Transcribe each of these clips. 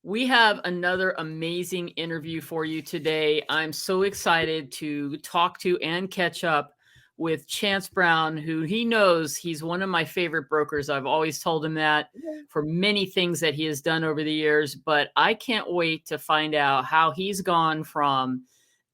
We have another amazing interview for you today. I'm so excited to talk to and catch up with Chance Brown, who he knows he's one of my favorite brokers. I've always told him that for many things that he has done over the years, but I can't wait to find out how he's gone from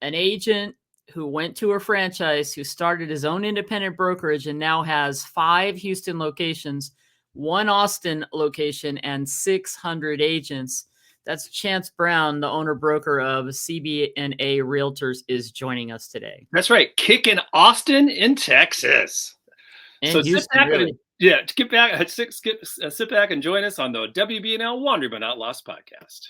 an agent who went to a franchise, who started his own independent brokerage and now has 5 Houston locations, 1 Austin location, and 600 agents. That's Chance Brown, the owner-broker of CB&A Realtors, is joining us today. That's right. Kicking Austin in Texas. And so Houston, sit back really. sit back and join us on the WB&L Wandering But Not Lost podcast.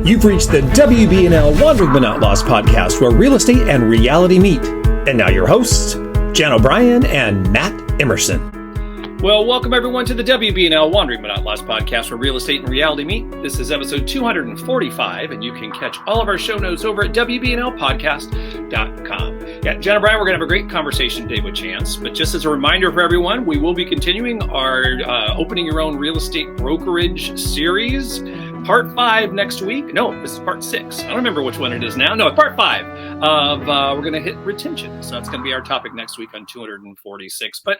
You've reached the WB&L Wandering But Not Lost podcast, where real estate and reality meet. And now your hosts, Jan O'Brien and Matt Emerson. Well, welcome everyone to the WB&L Wandering But Not Lost podcast, where real estate and reality meet. This is episode 245, and you can catch all of our show notes over at WBNLpodcast.com. Yeah, Jen O'Brien, we're going to have a great conversation today with Chance, but just as a reminder for everyone, we will be continuing our Opening Your Own Real Estate Brokerage series. Part 5 next week. No, this is part 6. I don't remember which one it is now. No, it's part 5 of we're going to hit retention. So that's going to be our topic next week on 246. But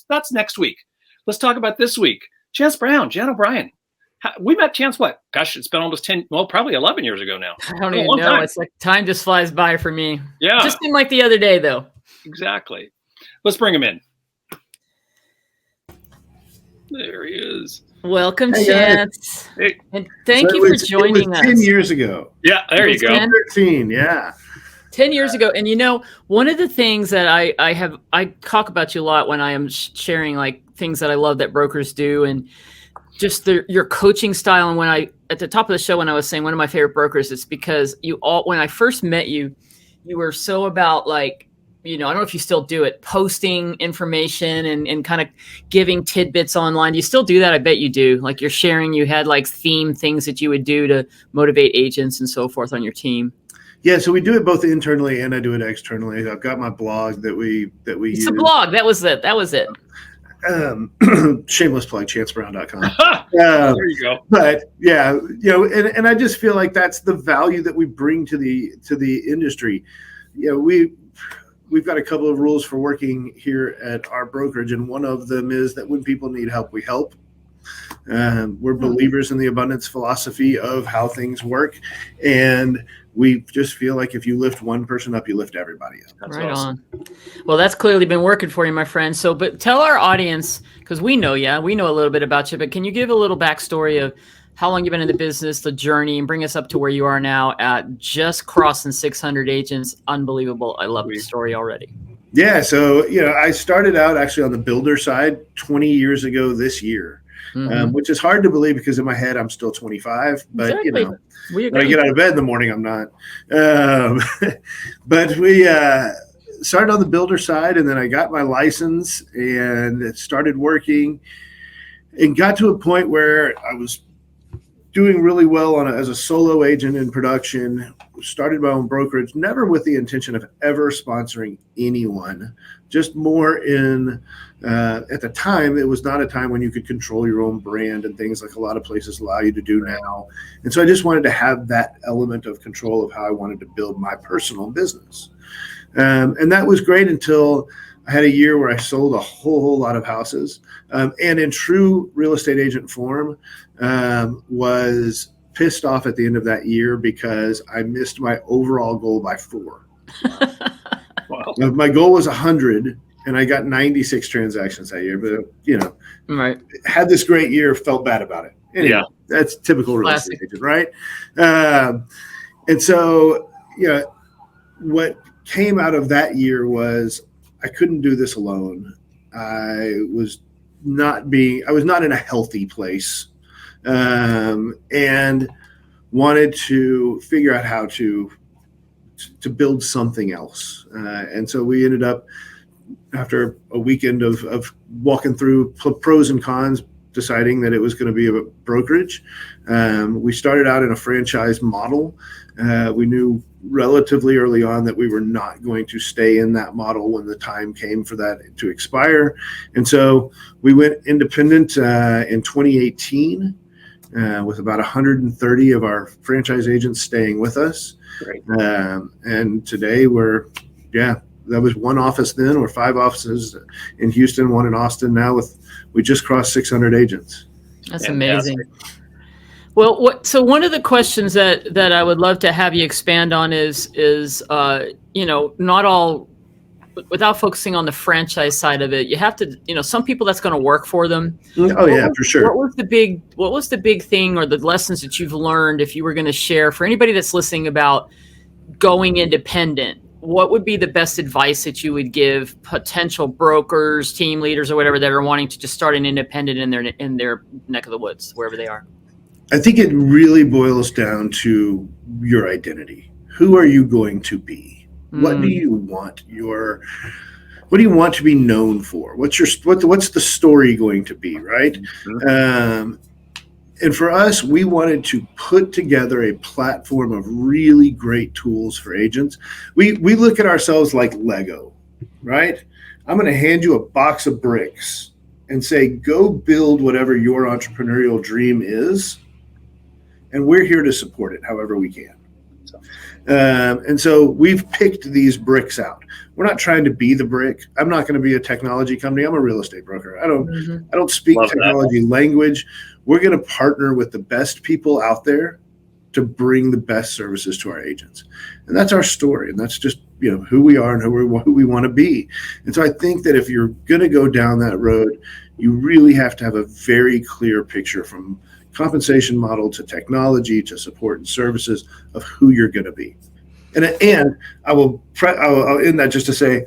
that's next week. Let's talk about this week. Chance Brown, Jan O'Brien. We met Chance, what? Gosh, it's been almost 10, well, probably 11 years ago now. I don't even know. Time. It's like time just flies by for me. Yeah. It just seemed like the other day, though. Exactly. Let's bring him in. There he is. Welcome, Chance. Hey. And thank you for joining us. 10 years ago. Yeah, there you go. 13, yeah. 10 years ago. And you know, one of the things that I talk about you a lot when I am sharing like things that I love that brokers do, and just your coaching style. And when at the top of the show, when I was saying one of my favorite brokers, it's because when I first met you, you were so about like, you know, I don't know if you still do it, posting information and kind of giving tidbits online. Do you still do that? I bet you do. Like you're sharing, you had like theme things that you would do to motivate agents and so forth on your team. Yeah, so we do it both internally and I do it externally. I've got my blog that we it's use. a blog. That was it. Shameless plug, chancebrown.com. There you go. But yeah, you know, and I just feel like that's the value that we bring to the industry. You know, we've got a couple of rules for working here at our brokerage, and one of them is that when people need help, we help. We're believers in the abundance philosophy of how things work, and we just feel like if you lift one person up, you lift everybody up. That's right awesome. On. Well, that's clearly been working for you, my friend. So, but tell our audience, because we know a little bit about you, but can you give a little backstory of how long you've been in the business, the journey, and bring us up to where you are now at just crossing 600 agents? Unbelievable. I love the story already. Yeah. So, you know, I started out actually on the builder side 20 years ago this year, which is hard to believe because in my head, I'm still 25, but exactly. You know, when I get out of bed in the morning, I'm not. But we started on the builder side, and then I got my license and started working and got to a point where I was doing really well as a solo agent in production, started my own brokerage, never with the intention of ever sponsoring anyone, just more at the time, it was not a time when you could control your own brand and things like a lot of places allow you to do now. And so I just wanted to have that element of control of how I wanted to build my personal business. And that was great until I had a year where I sold a whole lot of houses, and in true real estate agent form, was pissed off at the end of that year because I missed my overall goal by 4. Wow. My goal was 100, and I got 96 transactions that year. But you know, right, had this great year, felt bad about it. Anyway, that's typical real estate agent, right? And so, you know, what came out of that year was I couldn't do this alone. I was not in a healthy place, and wanted to figure out how to build something else. And so we ended up, after a weekend of walking through pros and cons, deciding that it was going to be a brokerage. We started out in a franchise model. We knew relatively early on that we were not going to stay in that model when the time came for that to expire. And so we went independent in 2018. with about 130 of our franchise agents staying with us. Great. And today that was one office then. We're 5 offices in Houston, 1 in Austin now. We just crossed 600 agents. That's Fantastic. amazing. Well, so one of the questions that I would love to have you expand on is not all, without focusing on the franchise side of it, you have to, some people that's going to work for them. Oh yeah, for sure. What was the big thing or the lessons that you've learned, if you were going to share for anybody that's listening about going independent? What would be the best advice that you would give potential brokers, team leaders, or whatever that are wanting to just start an independent in their neck of the woods, wherever they are? I think it really boils down to your identity. Who are you going to be? What do you want what do you want to be known for? What's the story going to be, right? And for us, we wanted to put together a platform of really great tools for agents. We look at ourselves like Lego, right? I'm going to hand you a box of bricks and say, go build whatever your entrepreneurial dream is. And we're here to support it however we can. And so we've picked these bricks out. We're not trying to be the brick. I'm not going to be a technology company. I'm a real estate broker. I don't speak technology language. We're going to partner with the best people out there to bring the best services to our agents. And that's our story. And that's just, who we are and who we want to be. And so I think that if you're going to go down that road, you really have to have a very clear picture from compensation model to technology to support and services of who you're going to be. And I'll end that just to say,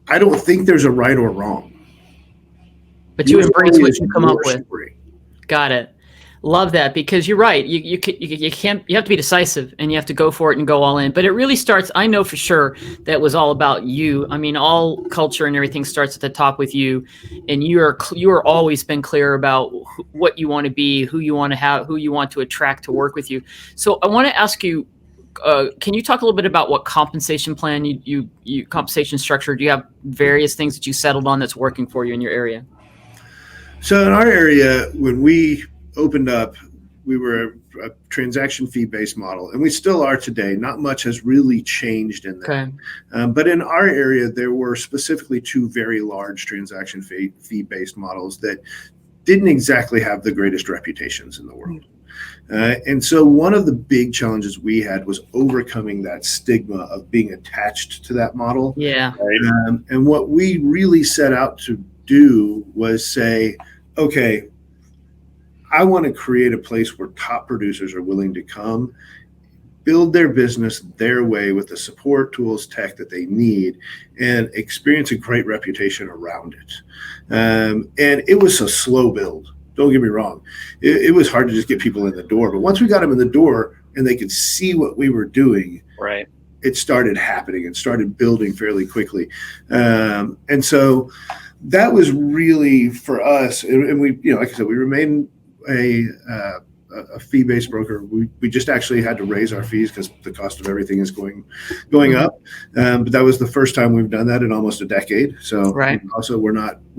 I don't think there's a right or wrong. But you embrace what you come up with. Got it. Love that, because you're right. You have to be decisive and you have to go for it and go all in. But it really starts, I know for sure that was all about you. I mean, all culture and everything starts at the top with you, and you are always been clear about what you want to be, who you want to have, who you want to attract to work with you. So I want to ask you, can you talk a little bit about what compensation plan compensation structure? Do you have various things that you settled on that's working for you in your area? So in our area, when we opened up, we were a transaction fee-based model, and we still are today. Not much has really changed in that. Okay. But in our area, there were specifically 2 very large transaction fee-based models that didn't exactly have the greatest reputations in the world. And so one of the big challenges we had was overcoming that stigma of being attached to that model. Yeah. And what we really set out to do was say, okay, I want to create a place where top producers are willing to come, build their business their way with the support, tools, tech that they need, and experience a great reputation around it. And it was a slow build. Don't get me wrong. It was hard to just get people in the door. But once we got them in the door and they could see what we were doing, right, it started happening and started building fairly quickly. And so that was really for us. And we, like I said, we remain a fee-based broker. We just actually had to raise our fees because the cost of everything is going up. But that was the first time we've done that in almost a decade. So also we're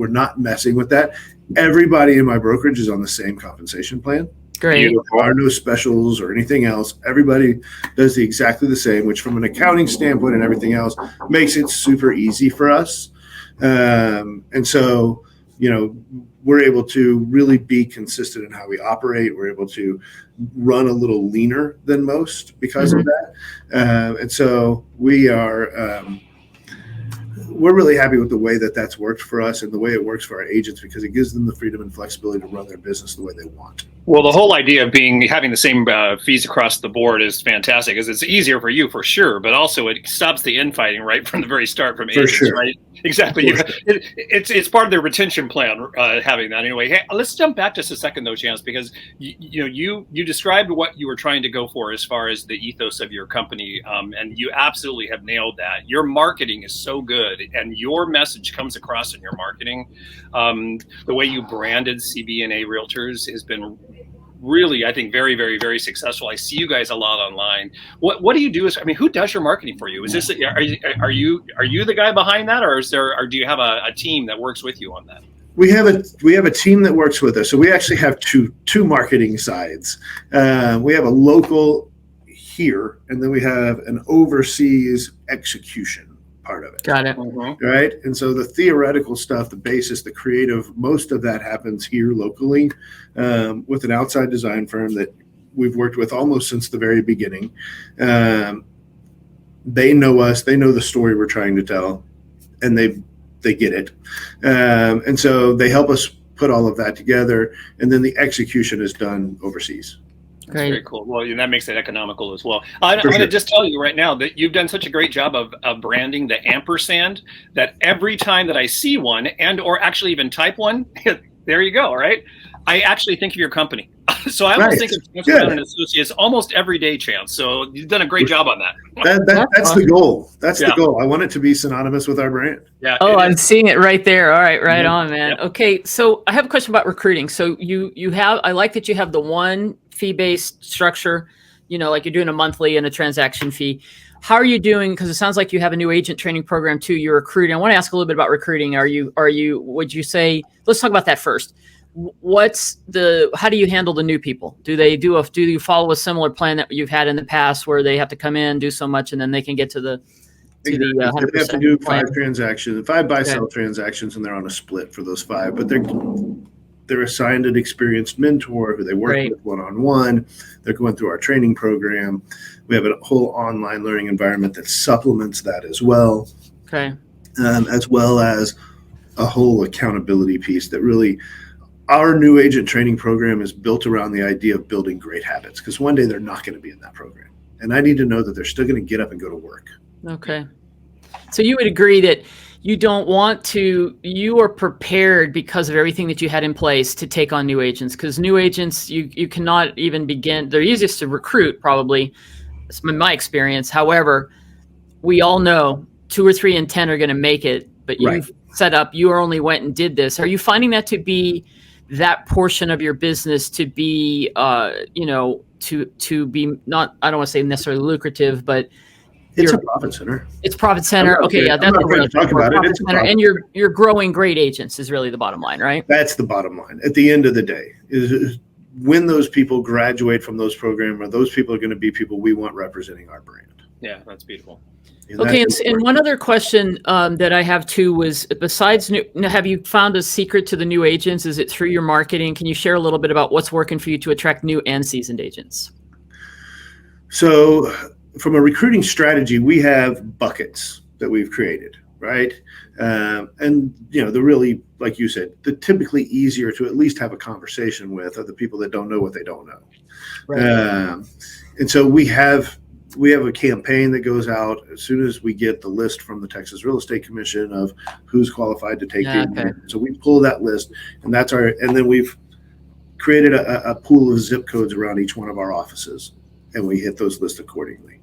not messing with that. Everybody in my brokerage is on the same compensation plan. Great. There are no specials or anything else. Everybody does exactly the same, which from an accounting standpoint and everything else makes it super easy for us. And so, we're able to really be consistent in how we operate. We're able to run a little leaner than most because of that. And so we're really happy with the way that's worked for us and the way it works for our agents, because it gives them the freedom and flexibility to run their business the way they want. Well, the whole idea of having the same fees across the board is fantastic, because it's easier for you for sure, but also it stops the infighting right from the very start from agents, right? Exactly. It's part of their retention plan, having that anyway. Hey, let's jump back just a second though, Chance, because you described what you were trying to go for as far as the ethos of your company, and you absolutely have nailed that. Your marketing is so good, and your message comes across in your marketing. The way you branded CB&A Realtors has been really, I think, very, very, very successful. I see you guys a lot online. What do you do? Who does your marketing for you? Is this are you the guy behind that, or do you have a team that works with you on that? We have a team that works with us. So we actually have two marketing sides. We have a local here, and then we have an overseas execution part of it. Got it. Right. And so the theoretical stuff, the basis, the creative, most of that happens here locally with an outside design firm that we've worked with almost since the very beginning. They know us, they know the story we're trying to tell, and they get it. And so they help us put all of that together, and then the execution is done overseas. That's very cool. Well, and that makes it economical as well. I'm going to just tell you right now that you've done such a great job of branding the ampersand that every time that I see one and or actually even type one, there you go, right? I actually think of your company. So I almost think of Chance Brown and Associates almost every day, Chance. So you've done a great job on that. That's awesome. The goal. That's the goal. I want it to be synonymous with our brand. Yeah. Oh, I'm seeing it right there. All right, right on, man. Yeah. Okay, so I have a question about recruiting. So you have, I like that you have the one fee-based structure, you know, like you're doing a monthly and a transaction fee. How are you doing? Because it sounds like you have a new agent training program too. You're recruiting. I want to ask a little bit about recruiting. Would you say, let's talk about that first. How do you handle the new people? Do you follow a similar plan that you've had in the past where they have to come in, do so much, and then they can get to the 100%? They have to do 5 transactions, 5 buy-sell transactions, and they're on a split for those 5. But they're assigned an experienced mentor who they work with one-on-one. They're going through our training program. We have a whole online learning environment that supplements that as well. Okay. As well as a whole accountability piece that really. Our new agent training program is built around the idea of building great habits, because one day they're not going to be in that program. And I need to know that they're still going to get up and go to work. Okay. So you would agree that you are prepared because of everything that you had in place to take on new agents, because new agents, you cannot even begin. They're easiest to recruit, probably. It's been my experience. However, we all know 2 or 3 in 10 are going to make it, but you've set up, you only went and did this. Are you finding that to be that portion of your business to be, to be not, I don't want to say necessarily lucrative, but it's a profit center. It's profit center. Okay. Yeah. That's what talk about it. It's center. And you're growing great agents is really the bottom line, right? That's the bottom line. At the end of the day is when those people graduate from those programs, those people are going to be people we want representing our brand. Yeah. That's beautiful. Okay, and one other question that I have too was, besides have you found a secret to the new agents? Is it through your marketing? Can you share a little bit about what's working for you to attract new and seasoned agents? So from a recruiting strategy, we have buckets that we've created, right? And, they're really, like you said, they're typically easier to at least have a conversation with are the people that don't know what they don't know. Right. And so we have a campaign that goes out as soon as we get the list from the Texas Real Estate Commission of who's qualified to take the. So we pull that list, and then we've created a pool of zip codes around each one of our offices, and we hit those lists accordingly.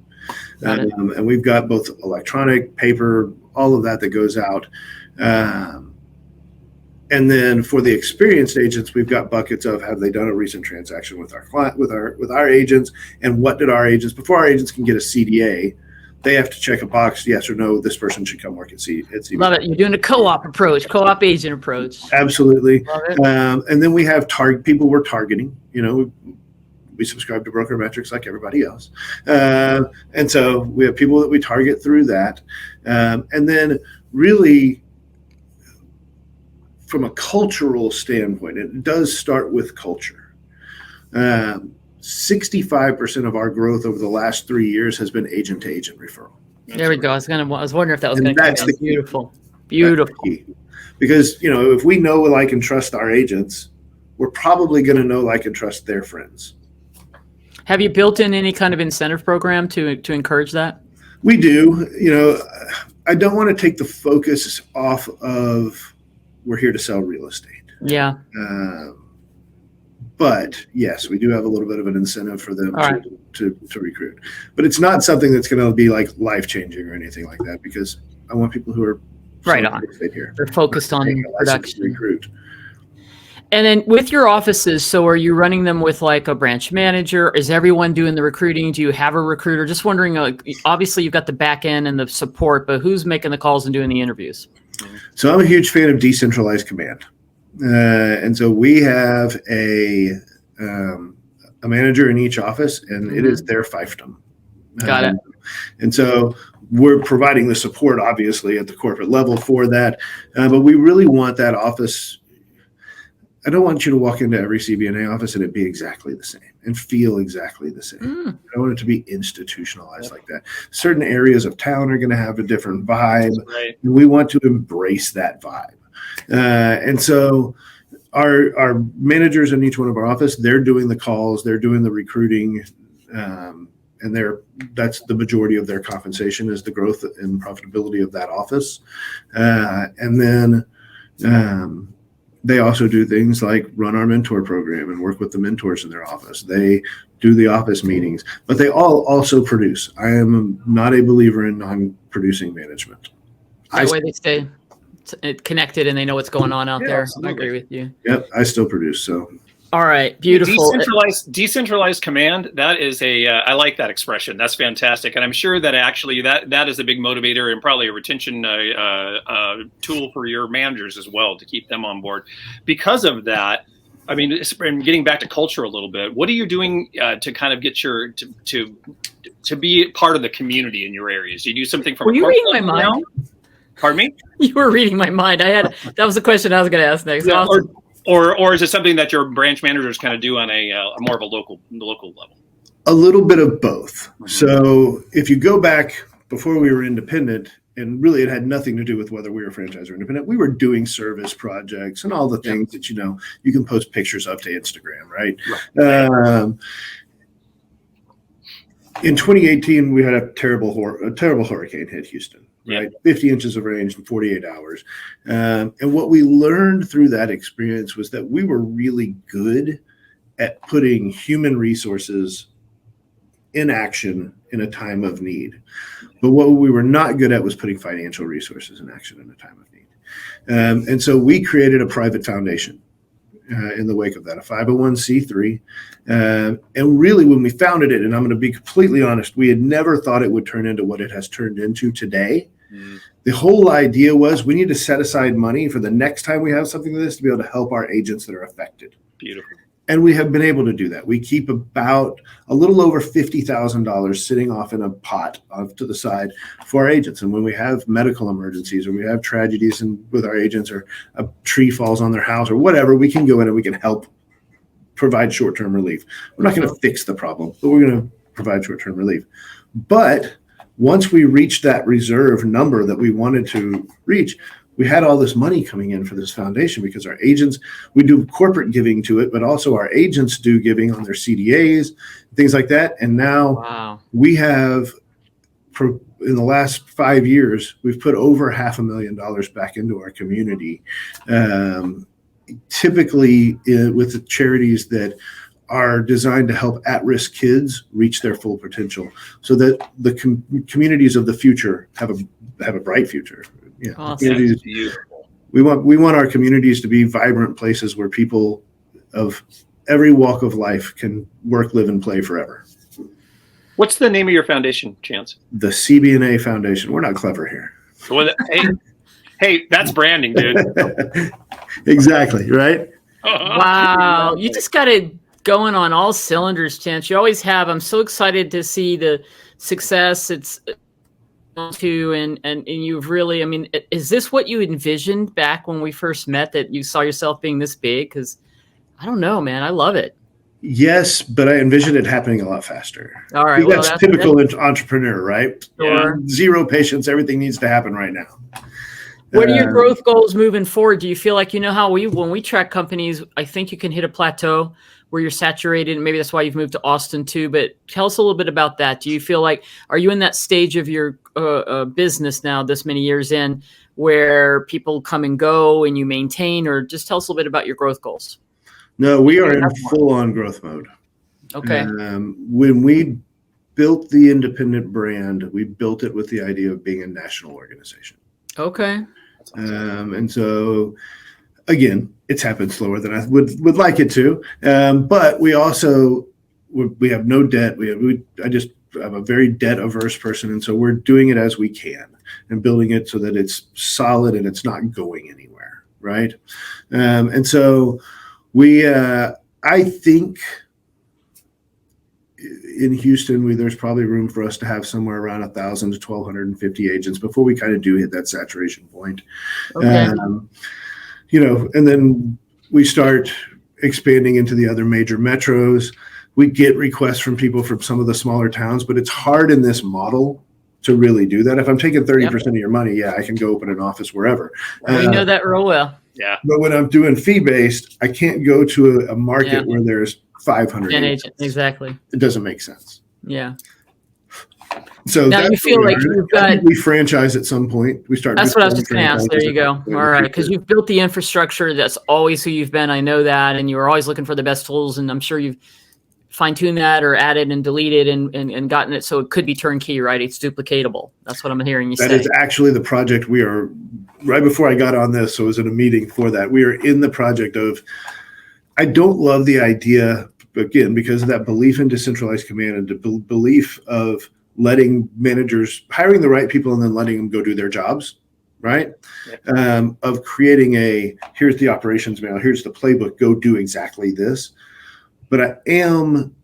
And we've got both electronic, paper, all of that goes out. And then for the experienced agents, we've got buckets of have they done a recent transaction with our client, with our agents, and what did our agents, before our agents can get a CDA, they have to check a box, yes or no, this person should come work at CB&A. Love it. You're doing a co-op agent approach. Absolutely. And then we have people we're targeting. We subscribe to broker metrics like everybody else. And so we have people that we target through that. And then really, from a cultural standpoint, it does start with culture. 65% of our growth over the last 3 years has been agent to agent referral. There we go. I was wondering if that was going to come down. Beautiful. Because, if we know, like, and trust our agents, we're probably going to know, like, and trust their friends. Have you built in any kind of incentive program to encourage that? We do. I don't want to take the focus off of we're here to sell real estate. Yeah. But yes, we do have a little bit of an incentive for them to recruit. But it's not something that's going to be like life-changing or anything like that, because I want people who are right on here. They're focused on production. Recruit. And then with your offices, so are you running them with like a branch manager? Is everyone doing the recruiting? Do you have a recruiter? Just wondering, obviously you've got the back end and the support, but who's making the calls and doing the interviews? So I'm a huge fan of decentralized command. And so we have a manager in each office, and it is their fiefdom. Got it. And so we're providing the support, obviously, at the corporate level for that. But we really want that office. I don't want you to walk into every CB&A office and it be exactly the same and feel exactly the same. I want it to be institutionalized like that. Certain areas of town are going to have a different vibe. Right. And we want to embrace that vibe. And so our managers in each one of our office, they're doing the calls, they're doing the recruiting, and that's the majority of their compensation is the growth and profitability of that office. And then they also do things like run our mentor program and work with the mentors in their office. They do the office meetings, but they all also produce. I am not a believer in non-producing management. That way they stay connected and they know what's going on out there. Absolutely. I agree with you. Yep, I still produce. So. All right, beautiful. Decentralized command. That is I like that expression. That's fantastic, and I'm sure that actually that is a big motivator and probably a retention tool for your managers as well to keep them on board. Because of that, I mean, getting back to culture a little bit, what are you doing to kind of get to be part of the community in your areas? Do you do something from? Were you reading my mind? Pardon me? You were reading my mind. That was the question I was going to ask next. Yeah, awesome. Or is it something that your branch managers kind of do on a more of a local level? A little bit of both. So if you go back before we were independent, and really it had nothing to do with whether we were franchise or independent, we were doing service projects and all the things that, you can post pictures of to Instagram, right? In 2018, we had a terrible hurricane hit Houston. Right, 50 inches of rain in 48 hours. And what we learned through that experience was that we were really good at putting human resources in action in a time of need. But what we were not good at was putting financial resources in action in a time of need. And so we created a private foundation in the wake of that, a 501c3. And really, when we founded it, and I'm going to be completely honest, we had never thought it would turn into what it has turned into today. The whole idea was we need to set aside money for the next time we have something like this to be able to help our agents that are affected. Beautiful. And we have been able to do that. We keep about a little over $50,000 sitting off in a pot off to the side for our agents. And when we have medical emergencies or we have tragedies with our agents or a tree falls on their house or whatever, we can go in and we can help provide short-term relief. We're not going to fix the problem, but we're going to provide short-term relief. But once we reached that reserve number that we wanted to reach, we had all this money coming in for this foundation because our agents, we do corporate giving to it, but also our agents do giving on their CDAs, things like that. And now we have, in the last 5 years, we've put over $500,000 back into our community, typically with the charities that are designed to help at-risk kids reach their full potential so that the communities of the future have a bright future. Yeah, awesome. We want our communities to be vibrant places where people of every walk of life can work, live, and play forever. What's the name of your foundation, Chance? The CB&A Foundation. We're not clever here. Well, hey, that's branding, dude. Exactly, right? Wow, you just got it going on all cylinders, Chance. You always have. I'm so excited to see the success it's to, and you've really, I mean, is this what you envisioned back when we first met, that you saw yourself being this big? Because I don't know, man, I love it. Yes, but I envisioned it happening a lot faster. All right, well, that's typical entrepreneur, right? Sure. Zero patience. Everything needs to happen right now. What are your growth goals moving forward? Do you feel like, how when we track companies, I think you can hit a plateau where you're saturated, and maybe that's why you've moved to Austin too, but tell us a little bit about that. Do you feel like, are you in that stage of your business now, this many years in, where people come and go and you maintain, or just tell us a little bit about your growth goals? No, we are in full-on growth mode. Okay. When we built the independent brand, we built it with the idea of being a national organization. Okay. And so, again, it's happened slower than I would like it to. But we also, we have no debt. I'm a very debt averse person. And so we're doing it as we can and building it so that it's solid and it's not going anywhere. right? And so I think in Houston, there's probably room for us to have somewhere around 1,000 to 1,250 agents before we kind of do hit that saturation point. Okay. And then we start expanding into the other major metros. We get requests from people from some of the smaller towns, but it's hard in this model to really do that. If I'm taking 30% of your money, yeah, I can go open an office wherever. We know that real well. Yeah. But when I'm doing fee-based, I can't go to a market where there's 500 agents. Exactly. It doesn't make sense. Yeah. So now you feel like you've got. We franchise at some point. We start. That's what I was just going to ask. There you go. All right, because you've built the infrastructure. That's always who you've been. I know that, and you were always looking for the best tools. And I'm sure you've fine-tuned that or added and deleted and gotten it so it could be turnkey, right? It's duplicatable. That's what I'm hearing you say. That is actually the project we are. Right before I got on this, so I was in a meeting for that. We are in the project of. I don't love the idea again because of that belief in decentralized command and the belief of letting managers hiring the right people and then letting them go do their jobs, right? Of creating here's the operations manual, here's the playbook, go do exactly this. But I am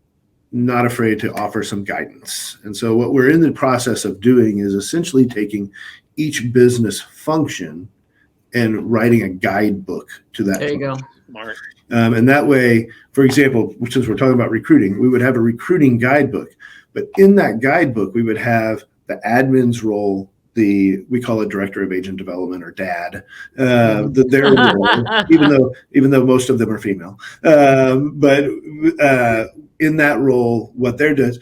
not afraid to offer some guidance. And so what we're in the process of doing is essentially taking each business function and writing a guidebook to that. There you go. Smart. And that way, for example, since we're talking about recruiting, we would have a recruiting guidebook. But in that guidebook, we would have the admin's role, we call it director of agent development or DAD, their role, even though most of them are female. But in that role, what they're doing,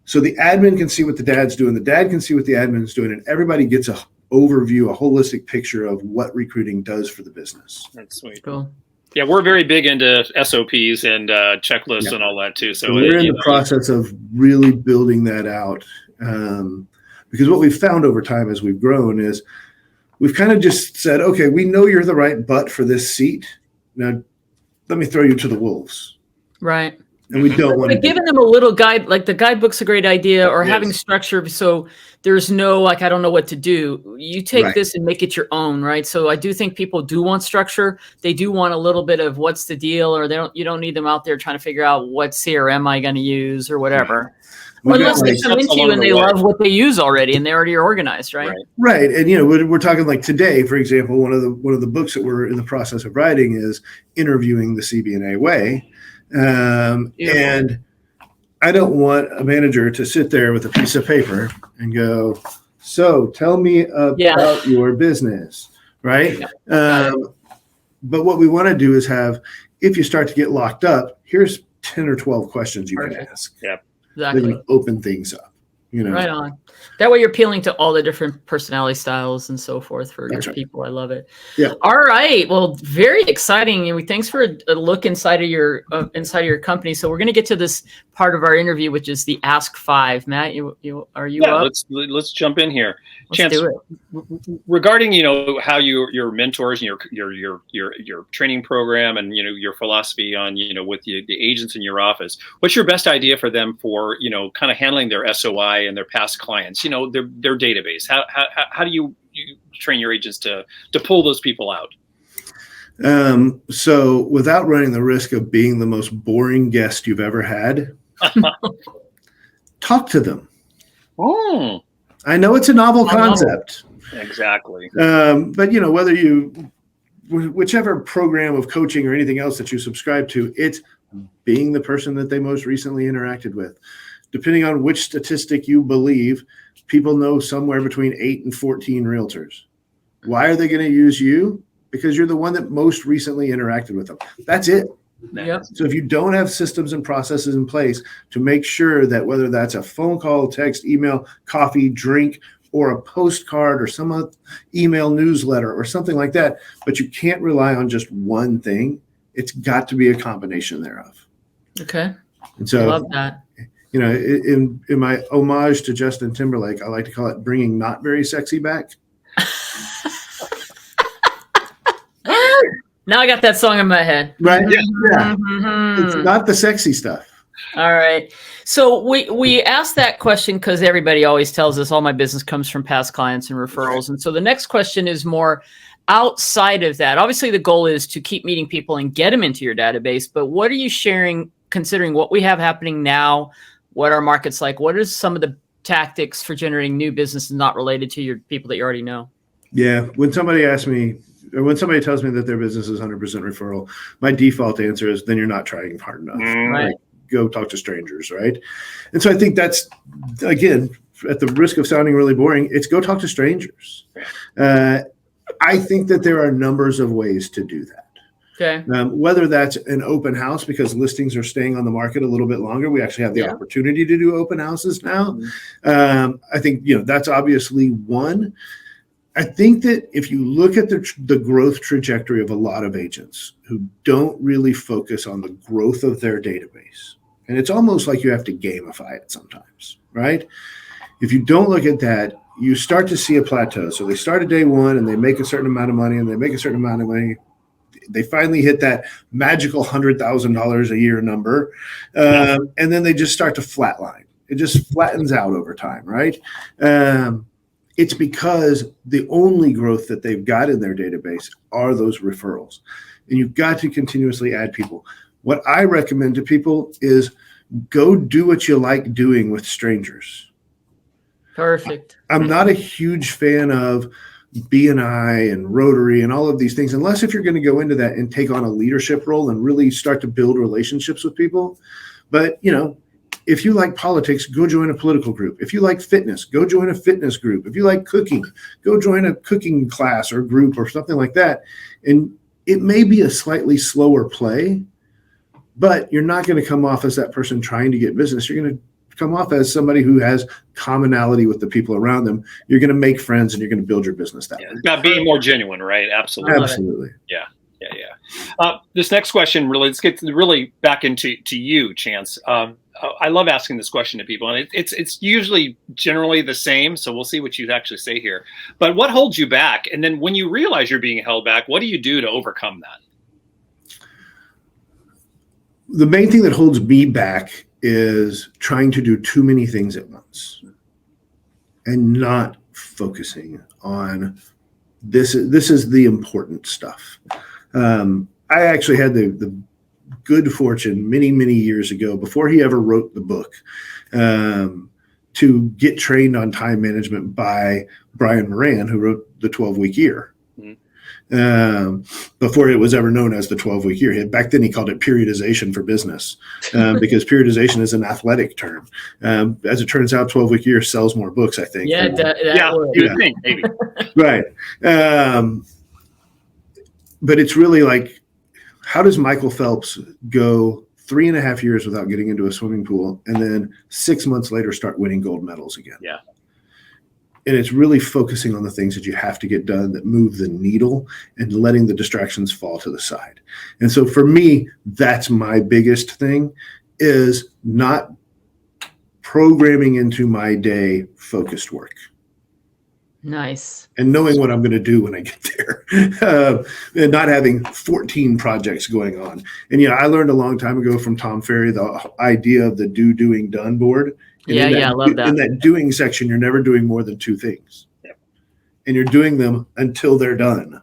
so the admin can see what the dad's doing, the dad can see what the admin's doing, and everybody gets a overview, a holistic picture of what recruiting does for the business. That's sweet. Cool. Yeah, we're very big into SOPs and checklists and all that too. So we're in the process of really building that out. Because what we've found over time as we've grown is we've kind of just said, okay, we know you're the right butt for this seat. Now, let me throw you to the wolves. Right. And we don't want to. But giving them a little guide, like the guidebook's a great idea, or having structure so there's no, I don't know what to do. You take this and make it your own, right? So I do think people do want structure. They do want a little bit of what's the deal, or you don't need them out there trying to figure out what CRM I going to use or whatever. Well, unless they come into you and they love what they use already and they already are organized, right? Right. And, we're talking like today, for example, one of the books that we're in the process of writing is Interviewing the CB&A Way. And I don't want a manager to sit there with a piece of paper and go, so tell me about your business, right? Yeah. But what we want to do is have, if you start to get locked up, here's 10 or 12 questions you can ask. Yep. Exactly. Open things up. Right on. That way you're appealing to all the different personality styles and so forth for your people. I love it. Yeah. All right. Well, very exciting. And thanks for a look inside of your company. So we're going to get to this part of our interview, which is the Ask 5. Matt, are you up? Let's jump in here. Let's do it. Regarding how your mentors and your training program and your philosophy on with the agents in your office, what's your best idea for them for kind of handling their SOI and their past clients, their database? How do you train your agents to pull those people out? So without running the risk of being the most boring guest you've ever had, talk to them. Oh, I know it's a novel concept. Exactly. But whichever program of coaching or anything else that you subscribe to, it's being the person that they most recently interacted with. Depending on which statistic you believe, people know somewhere between 8 and 14 realtors. Why are they going to use you? Because you're the one that most recently interacted with them. That's it. Yep. So if you don't have systems and processes in place to make sure that whether that's a phone call, text, email, coffee, drink, or a postcard or some email newsletter or something like that, but you can't rely on just one thing, it's got to be a combination thereof. Okay. And so I love that. In my homage to Justin Timberlake, I like to call it bringing not very sexy back. Now I got that song in my head. Right? Mm-hmm. Yeah. It's not the sexy stuff. All right. So we asked that question because everybody always tells us all my business comes from past clients and referrals. And so the next question is more outside of that. Obviously, the goal is to keep meeting people and get them into your database. But what are you sharing, considering what we have happening now, what our market's like? What are some of the tactics for generating new business not related to your people that you already know? Yeah. When somebody asks me, or when somebody tells me that their business is 100% referral, my default answer is, then you're not trying hard enough. Right. Like, go talk to strangers, right? And so I think that's, again, at the risk of sounding really boring, it's go talk to strangers. I think that there are numbers of ways to do that. Okay. Whether that's an open house because listings are staying on the market a little bit longer. We actually have the opportunity to do open houses now. I think, that's obviously one. I think that if you look at the growth trajectory of a lot of agents who don't really focus on the growth of their database, and it's almost like you have to gamify it sometimes, right? If you don't look at that, you start to see a plateau. So they start at day one and they make a certain amount of money and they make a certain amount of money. They finally hit that magical $100,000 a year number. And then they just start to flatline. It just flattens out over time, right? It's because the only growth that they've got in their database are those referrals. And you've got to continuously add people. What I recommend to people is go do what you like doing with strangers. Perfect. I'm not a huge fan of B&I and Rotary and all of these things, unless if you're going to go into that and take on a leadership role and really start to build relationships with people. But, if you like politics, go join a political group. If you like fitness, go join a fitness group. If you like cooking, go join a cooking class or group or something like that. And it may be a slightly slower play, but you're not going to come off as that person trying to get business. You're going to come off as somebody who has commonality with the people around them. You're going to make friends and you're going to build your business that way. About being more genuine, right? Absolutely. Absolutely. Yeah. This next question let's get really back into you, Chance. I love asking this question to people, and it's usually generally the same. So we'll see what you actually say here. But what holds you back? And then when you realize you're being held back, what do you do to overcome that? The main thing that holds me back is trying to do too many things at once and not focusing on this. This is the important stuff. I actually had the good fortune many, many years ago, before he ever wrote the book, to get trained on time management by Brian Moran, who wrote the 12-week year. Before it was ever known as the 12-week year. Back then he called it periodization for business, because periodization is an athletic term. As it turns out, 12-week year sells more books, I think. Yeah, you would think, maybe. Right. But it's really like, how does Michael Phelps go 3.5 years without getting into a swimming pool and then 6 months later start winning gold medals again? Yeah. And it's really focusing on the things that you have to get done that move the needle and letting the distractions fall to the side. And so for me, that's my biggest thing, is not programming into my day focused work. Nice. And knowing what I'm going to do when I get there, and not having 14 projects going on. And, I learned a long time ago from Tom Ferry the idea of the doing, done board. And I love that. In that doing section, you're never doing more than 2 things. Yep. And you're doing them until they're done.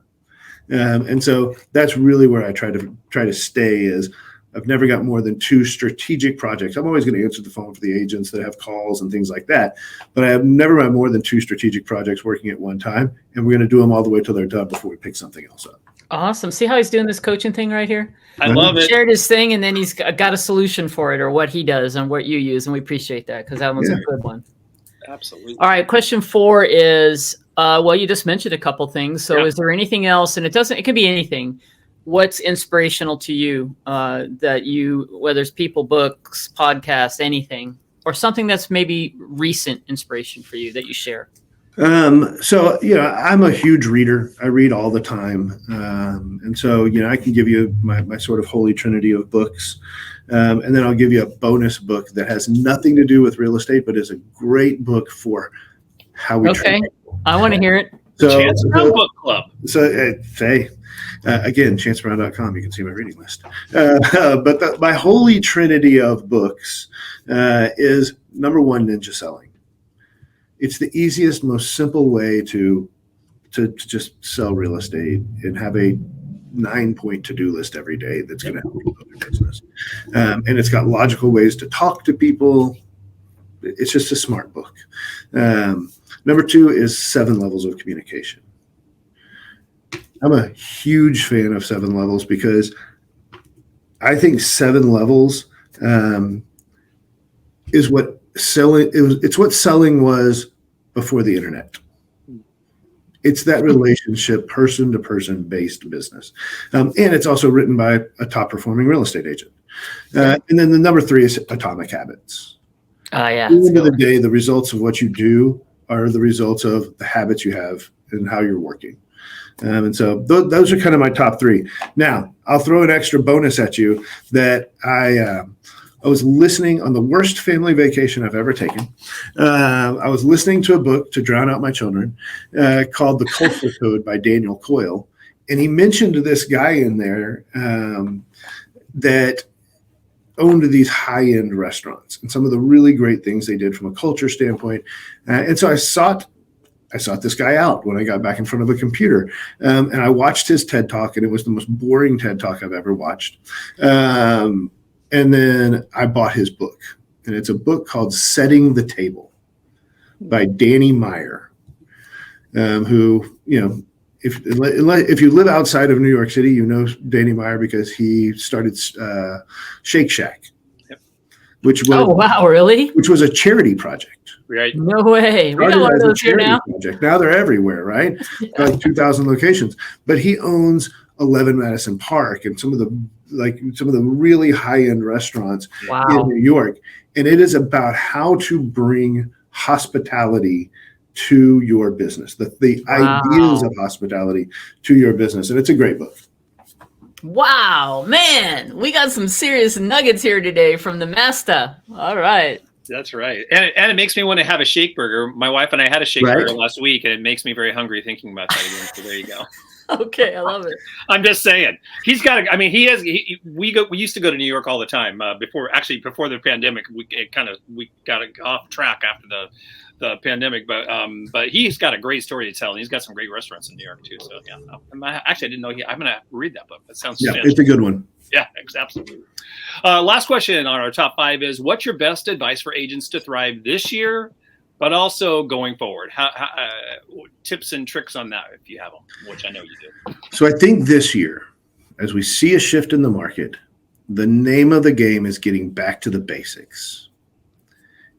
And so that's really where I try to stay, is I've never got more than 2 strategic projects. I'm always going to answer the phone for the agents that have calls and things like that. But I have never had more than 2 strategic projects working at one time. And we're going to do them all the way till they're done before we pick something else up. Awesome. See how he's doing this coaching thing right here? I love it. Shared his thing, and then he's got a solution for it, or what he does and what you use. And we appreciate that, because that one's a good one. Absolutely. All right. Question 4 is, you just mentioned a couple things. So is there anything else? And it can be anything. What's inspirational to you, whether it's people, books, podcasts, anything, or something that's maybe recent inspiration for you that you share? So, I'm a huge reader. I read all the time. And so, I can give you my sort of holy trinity of books. And then I'll give you a bonus book that has nothing to do with real estate, but is a great book for how we train. I want to hear it. The Chance Brown Book Club. So again, chancebrown.com, you can see my reading list. But my holy trinity of books is number one, Ninja Selling. It's the easiest, most simple way to just sell real estate and have a 9-point to-do list every day that's going to help you build your business. And it's got logical ways to talk to people. It's just a smart book. Number two is 7 Levels of Communication. I'm a huge fan of 7 Levels because I think 7 Levels is what selling. It's what selling was before the internet. It's that relationship, person to person based business, and it's also written by a top performing real estate agent. And then the number 3 is Atomic Habits. Yeah. At the end of the day, the results of what you do are the results of the habits you have and how you're working. And so those are kind of my top 3. Now, I'll throw an extra bonus at you that I was listening on the worst family vacation I've ever taken. I was listening to a book to drown out my children called The Culture Code by Daniel Coyle. And he mentioned this guy in there that owned these high-end restaurants and some of the really great things they did from a culture standpoint. And so I sought this guy out when I got back in front of a computer. And I watched his TED Talk, and it was the most boring TED Talk I've ever watched. And then I bought his book. And it's a book called Setting the Table by Danny Meyer, who, if you live outside of New York City, you know Danny Meyer because he started Shake Shack, which was a charity project. Right. No way. We got one of those here now. Project. Now they're everywhere, right? Like 2,000 locations. But he owns 11 Madison Park and some of the really high-end restaurants in New York. And it is about how to bring hospitality to your business, the ideas of hospitality to your business. And it's a great book. Wow, man, we got some serious nuggets here today from the master. All right. That's right. And it makes me want to have a shake burger. My wife and I had a shake burger last week, and it makes me very hungry thinking about that again. So there you go. Okay, I love it. I'm just saying. He's got – I mean, we used to go to New York all the time before the pandemic. We got off track after the pandemic, but he's got a great story to tell, and he's got some great restaurants in New York too. So yeah, actually I didn't know I'm going to read that book. That sounds fantastic. It's a good one. Yeah, absolutely. Last question on our top 5 is: what's your best advice for agents to thrive this year, but also going forward? How tips and tricks on that, if you have them, which I know you do. So I think this year, as we see a shift in the market, the name of the game is getting back to the basics.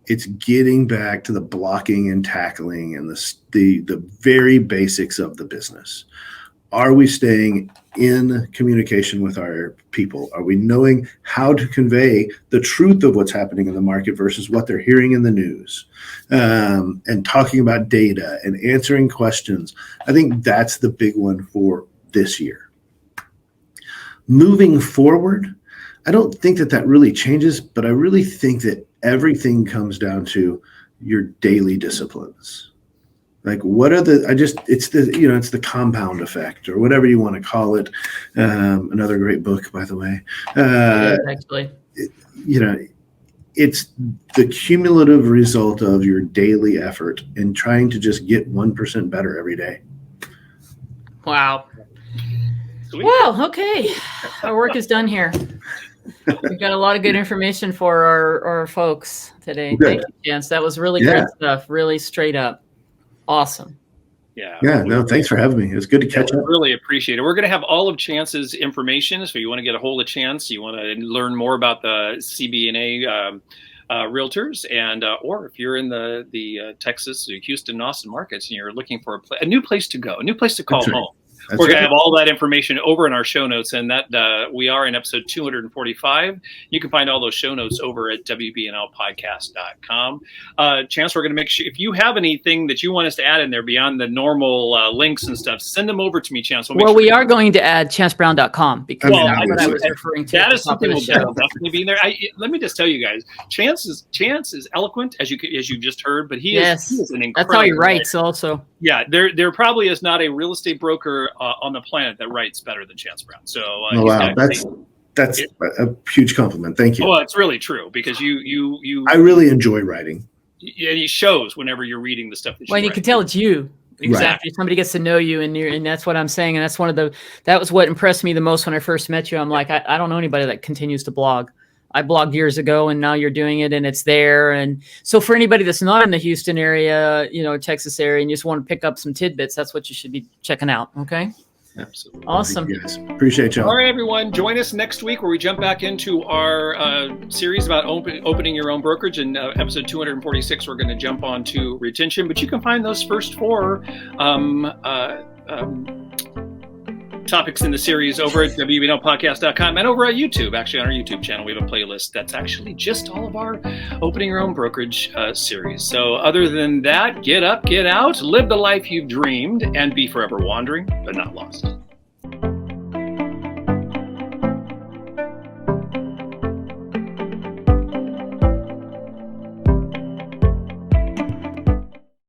It's getting back to the blocking and tackling and the very basics of the business. Are we staying in communication with our people? Are we knowing how to convey the truth of what's happening in the market versus what they're hearing in the news? And talking about data and answering questions. I think that's the big one for this year. Moving forward, I don't think that really changes, but I really think that everything comes down to your daily disciplines. Like what are it's the compound effect or whatever you want to call it. Another great book, by the way. Actually, it's the cumulative result of your daily effort in trying to just get 1% better every day. Wow. Sweet. Well, okay. Our work is done here. We've got a lot of good information for our folks today. Thank you, Chance. That was really great stuff. Really straight up. Awesome. Yeah. No, thanks for having me. It was good to catch up. Really appreciate it. We're going to have all of Chance's information. So you want to get a hold of Chance, you want to learn more about the CB&A Realtors, and or if you're in the Texas, Houston, Austin markets, and you're looking for a new place to go, a new place to call home. We're going to have all that information over in our show notes, and that we are in episode 245. You can find all those show notes over at WBNLpodcast.com. Chance, we're going to make sure, if you have anything that you want us to add in there beyond the normal links and stuff, send them over to me, Chance. We are going to add chancebrown.com because that's what I was referring to. That is something that will definitely be in there. Let me just tell you guys, Chance is eloquent, as you just heard, but he is an incredible. That's how he writes also. Yeah, there probably is not a real estate broker on the planet that writes better than Chance Brown. So wow, that's a huge compliment. Thank you. Well, it's really true because you I really enjoy writing. Yeah, it shows whenever you're reading the stuff that you can tell it's you. Exactly. Right. Somebody gets to know you, and that's what I'm saying. And that's that was what impressed me the most when I first met you. I'm like, I don't know anybody that continues to blog. I blogged years ago, and now you're doing it, and it's there. And so for anybody that's not in the Houston area, Texas area, and you just want to pick up some tidbits, that's what you should be checking out. Okay. Absolutely. Awesome. Yes. Appreciate you. All right, everyone. Join us next week where we jump back into our series about opening your own brokerage. In episode 246, we're going to jump on to retention, but you can find those first 4 topics in the series over at WBNLpodcast.com and over at YouTube. Actually, on our YouTube channel, we have a playlist that's actually just all of our opening your own brokerage series. So other than that, get up, get out, live the life you've dreamed, and be forever wandering, but not lost.